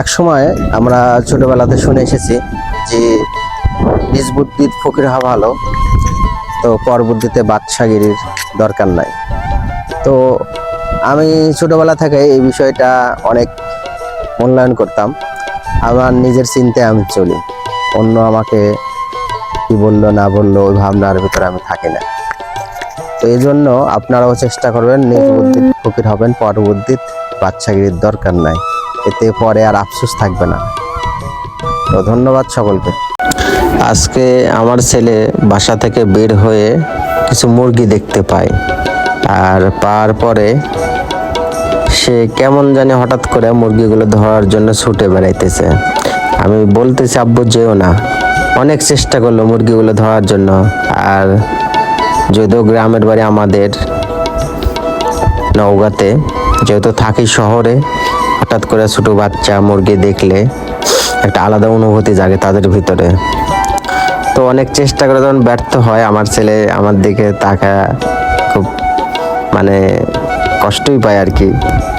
এক সময় আমরা ছোটবেলাতে শুনে এসেছি যে নিজ বুদ্ধির ফকির হওয়া ভালো, তো পর বুদ্ধিতে বাদশাগিরির দরকার নাই। তো আমি ছোটবেলা থেকে এই বিষয়টা অনেক মূল্যায়ন করতাম। আমার নিজের চিন্তায় আমি চলি, অন্য আমাকে কি বললো না বললো ওই ভাবনার ভিতরে আমি থাকি না। তো এই জন্য আপনারাও চেষ্টা করবেন, নিজ বুদ্ধির ফকির হবেন, পর বুদ্ধির বাদশাগিরির দরকার নাই, এতে পরে আর আফসোস থাকবে না। তো ধন্যবাদ সকলকে। আজকে আমার ছেলে বাসা থেকে বের হয়ে কিছু মুরগি দেখতে পায়, আর পাওয়ার পরে সে কেমন জানি হঠাৎ করে মুরগিগুলো ধরার জন্য ছুটে বেড়াইতেছে। আমি বলতেছি আব্বু যেও না, অনেক চেষ্টা করলো মুরগিগুলো ধরার জন্য। আর যদিও গ্রামের বাড়ি আমাদের নওগাঁতে, যেহেতু থাকি শহরে, হঠাৎ করে ছোট বাচ্চা মুরগি দেখলে একটা আলাদা অনুভূতি জাগে তাদের ভিতরে। তো অনেক চেষ্টা করে যখন ব্যর্থ হয়, আমার ছেলে আমার দিকে তাকা খুব কষ্টই পায় আর কি।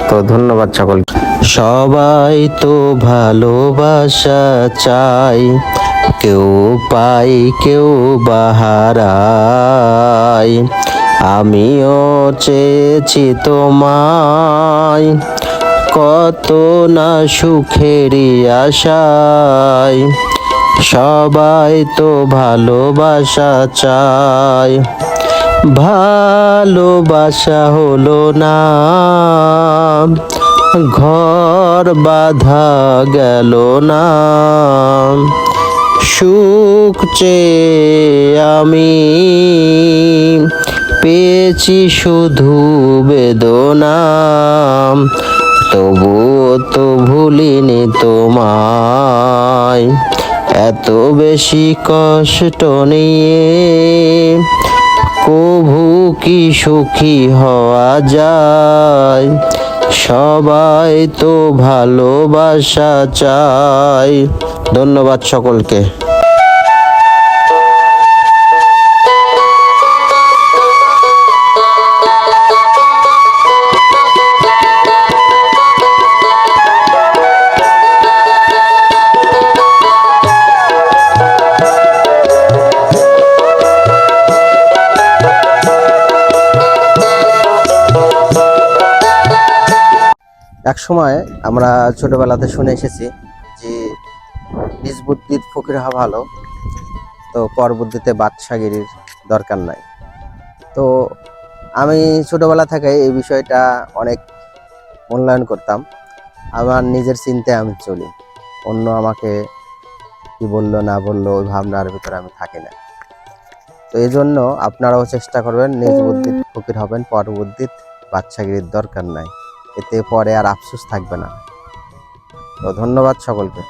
তো ধন্যবাদ সকলকে। সবাই তো ভালোবাসা চাই, কেউ পাই কেউ বাহারায়। আমিও চেয়েছি তোমায়, কত না সুখেরই আশায়। সবাই তো ভালোবাসা চায়, ভালোবাসা হলো না, ঘর বাঁধা গেল না। সুখ চেয়ে আমি পেয়েছি শুধু বেদনা, তবুও তো ভুলিনি তোমায়। এত বেশি কষ্ট নিয়ে কভু কি সুখী হওয়া যায়? সবাই তো ভালোবাসা চায়। ধন্যবাদ সকলকে। এক সময় আমরা ছোটবেলাতে শুনে এসেছি যে নিজ বুদ্ধির ফকির হওয়া ভালো, তো পর বুদ্ধিতে বাদশাগিরির দরকার নাই। তো আমি ছোটবেলা থেকে এই বিষয়টা অনেক মূল্যায়ন করতাম। আমার নিজের চিন্তায় আমি চলি, অন্য আমাকে কি বললো না বললো ওই ভাবনার ভিতরে আমি থাকি না। তো এই জন্য আপনারাও চেষ্টা করবেন, নিজ বুদ্ধির ফকির হবেন, পর বুদ্ধির বাদশাগিরির দরকার নাই, এতে পরে আর আফসোস থাকবে না। তো ধন্যবাদ সকলকে।